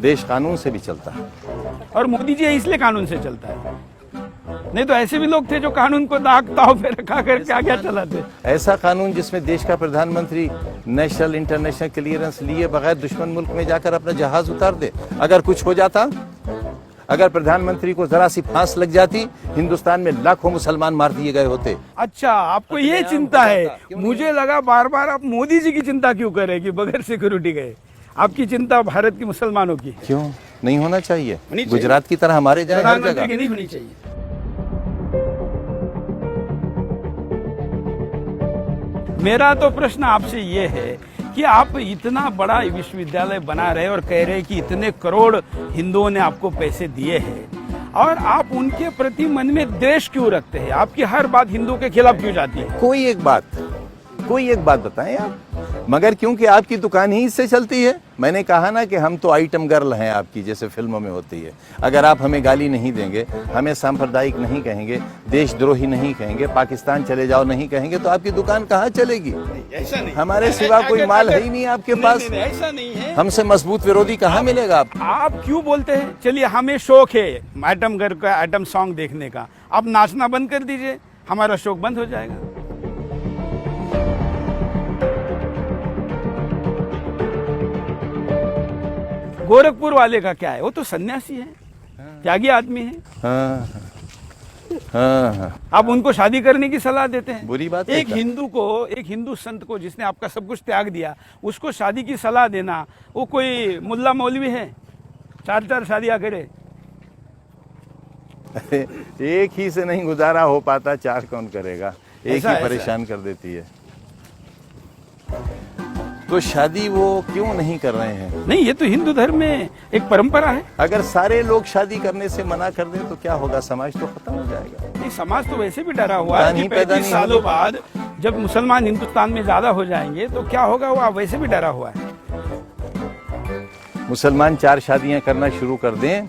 देश कानून से भी चलता है। और मोदी जी इसलिए कानून से चलता है, नहीं तो ऐसे भी लोग थे जो कानून को दाग ताव पे रखा कर क्या क्या चलाते। ऐसा कानून जिसमें देश का प्रधानमंत्री नेशनल इंटरनेशनल क्लियरेंस लिए बगैर दुश्मन मुल्क में जाकर अपना जहाज उतार दे। अगर कुछ हो जाता, अगर प्रधानमंत्री को जरा सी फांस लग जाती, हिंदुस्तान में लाखों मुसलमान मार दिए गए होते। अच्छा, आपको ये चिंता है? मुझे लगा बार बार आप मोदी जी की चिंता क्यों करें कि बगैर सिक्योरिटी गए। आपकी चिंता भारत के मुसलमानों की। क्यों नहीं होना चाहिए? गुजरात की तरह हमारे जाए हर जगह नहीं होनी चाहिए। मेरा तो प्रश्न आपसे ये है कि आप इतना बड़ा विश्वविद्यालय बना रहे और कह रहे कि इतने करोड़ हिंदुओं ने आपको पैसे दिए हैं और आप उनके प्रति मन में द्वेष क्यों रखते हैं? आपकी हर बात हिंदू के खिलाफ क्यों जाती है? कोई एक बात बताएं आप। मगर क्योंकि आपकी दुकान ही इससे चलती है। मैंने कहा ना कि हम तो आइटम गर्ल हैं आपकी, जैसे फिल्मों में होती है। अगर आप हमें गाली नहीं देंगे, हमें सांप्रदायिक नहीं कहेंगे, देशद्रोही नहीं कहेंगे, पाकिस्तान चले जाओ नहीं कहेंगे, तो आपकी दुकान कहाँ चलेगी? ऐसा नहीं, हमारे सिवा कोई माल है ही नहीं आपके पास। ऐसा नहीं है। हमसे मजबूत विरोधी कहाँ मिलेगा आपको? आप क्यों बोलते हैं? चलिए, हमें शौक है आइटम गर्ल का, आइटम सॉन्ग देखने का। आप नाचना बंद कर दीजिए, हमारा शौक बंद हो जाएगा। गोरखपुर वाले का क्या है? वो तो सन्यासी है, त्यागी आदमी है। हाँ, हाँ। आप उनको शादी करने की सलाह देते हैं। बुरी बात है। एक हिंदू संत को जिसने आपका सब कुछ त्याग दिया, उसको शादी की सलाह देना, वो कोई मुल्ला मौलवी है 4-4 शादियां करे? एक ही से नहीं गुजारा हो पाता, 4 कौन करेगा? एक ही परेशान कर देती है। तो शादी वो क्यों नहीं कर रहे हैं? नहीं, ये तो हिंदू धर्म में एक परंपरा है। अगर सारे लोग शादी करने से मना कर दें तो क्या होगा? समाज तो खत्म हो जाएगा। नहीं, समाज तो वैसे भी डरा हुआ है कि 35 सालों बाद जब मुसलमान हिंदुस्तान में ज्यादा हो जाएंगे तो क्या होगा, वो वैसे भी डरा हुआ है। मुसलमान 4 शादियां करना शुरू कर दें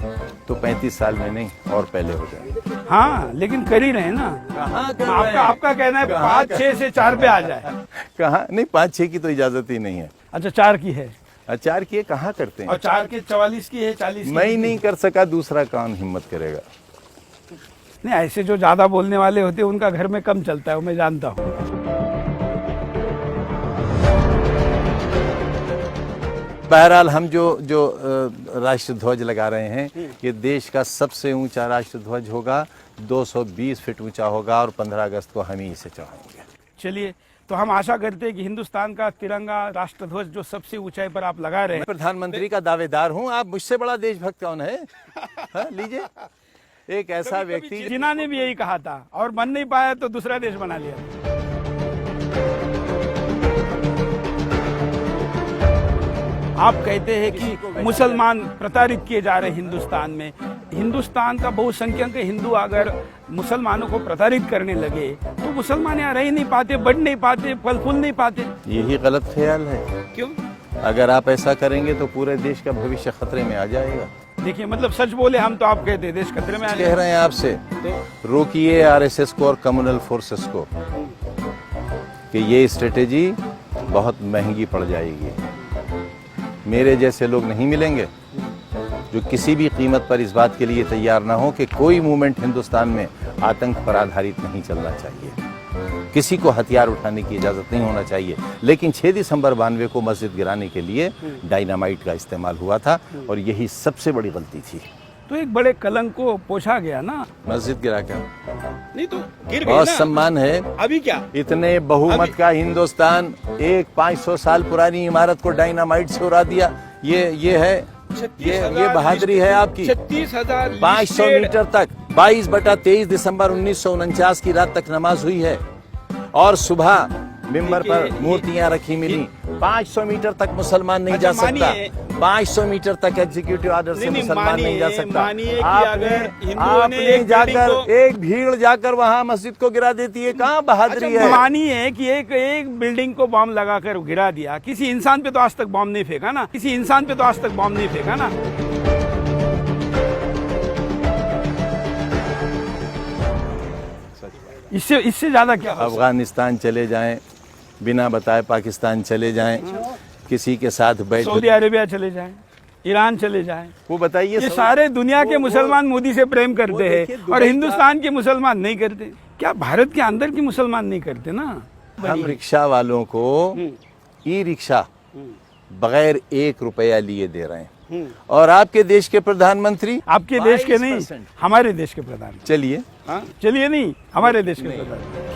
तो 35 साल में नहीं और पहले हो जाए। हाँ, लेकिन कर ही रहे ना। आपका कहना है 5-6 से 4 पे आ जाए। कहाँ? नहीं, 5-6 की तो इजाजत ही नहीं है। अच्छा, 4 की है? 4 की कहाँ करते हैं? और 4 के 44 की है, 40 की? मैं नहीं कर सका, दूसरा कौन हिम्मत करेगा? नहीं, ऐसे जो ज्यादा बोलने वाले होते हैं उनका घर में कम चलता है, वो मैं जानता हूँ। बहरहाल हम जो राष्ट्र ध्वज लगा रहे हैं, ये देश का सबसे ऊंचा राष्ट्र ध्वज होगा, 220 फीट ऊंचा होगा और 15 अगस्त को हम ही इसे चढ़ाएंगे। चलिए, तो हम आशा करते हैं कि हिंदुस्तान का तिरंगा राष्ट्र ध्वज जो सबसे ऊंचाई पर आप लगा रहे हैं। प्रधानमंत्री का दावेदार हूं, आप मुझसे बड़ा देशभक्त कौन है? लीजिए, एक ऐसा व्यक्ति जिन्होंने भी यही कहा था और बन नहीं पाया तो दूसरा देश बना लिया। आप कहते हैं कि मुसलमान प्रताड़ित किए जा रहे हैं हिंदुस्तान में। हिंदुस्तान का बहुसंख्यक हिंदू अगर मुसलमानों को प्रताड़ित करने लगे तो मुसलमान यहाँ रह ही नहीं पाते, बढ़ नहीं पाते, फल फूल नहीं पाते। यही गलत ख्याल है। क्यों? अगर आप ऐसा करेंगे तो पूरे देश का भविष्य खतरे में आ जाएगा। देखिए, मतलब सच बोले हम तो आप कहते हैं देश खतरे में आ कह रहे हैं आपसे, रोकिए आरएसएस को और कम्युनल फोर्सेस को कि ये स्ट्रेटेजी बहुत महंगी पड़ जाएगी। मेरे जैसे लोग नहीं मिलेंगे जो किसी भी कीमत पर इस बात के लिए तैयार ना हो कि कोई मूवमेंट हिंदुस्तान में आतंक पर आधारित नहीं चलना चाहिए। किसी को हथियार उठाने की इजाज़त नहीं होना चाहिए। लेकिन 6 दिसंबर 92 को मस्जिद गिराने के लिए डायनामाइट का इस्तेमाल हुआ था और यही सबसे बड़ी गलती थी। तो एक बड़े कलंक को पोछा गया ना। मस्जिद गिरा क्या? नहीं तो गिर गई बहुत ना। सम्मान है। अभी क्या? इतने बहुमत का हिंदुस्तान एक 500 साल पुरानी इमारत को डायनामाइट से उड़ा दिया। ये है, ये बहादुरी है आपकी। 36,000 500 मीटर तक 22/23 दिसंबर 1949 की रात तक नमाज हुई है और सुबह मिंबर पर मूर्तियां रखी मिली। 500 मीटर तक मुसलमान नहीं जा सकता। 500 मीटर तक एग्जीक्यूटिव ऑर्डर से मुसलमान नहीं जा सकता। आपने जाकर एक भीड़ जाकर वहां मस्जिद को गिरा देती है, कहाँ बहादुरी है? मानिए कि एक बिल्डिंग को बॉम्ब लगाकर गिरा दिया, किसी इंसान पे तो आज तक बॉम्ब नहीं फेंका ना, किसी इंसान पे तो आज तक बॉम्ब नहीं फेंका ना। इससे ज्यादा क्या? अफगानिस्तान चले जाएं, बिना बताए पाकिस्तान चले जाएं, किसी के साथ बैठ, सऊदी अरेबिया चले जाएं, ईरान चले जाए। वो बताइए। ये सारे दुनिया के मुसलमान मोदी से प्रेम करते देखिए, हैं दुबई और का- हिंदुस्तान के मुसलमान नहीं करते। क्या भारत के अंदर के मुसलमान नहीं करते ना? हम रिक्शा वालों को ई रिक्शा बगैर 1 रुपया लिए दे रहे हैं, और आपके देश के प्रधानमंत्री आपके देश के नहीं, 22%। हमारे देश के प्रधान। चलिए हाँ, चलिए नहीं, हमारे देश के प्रधान।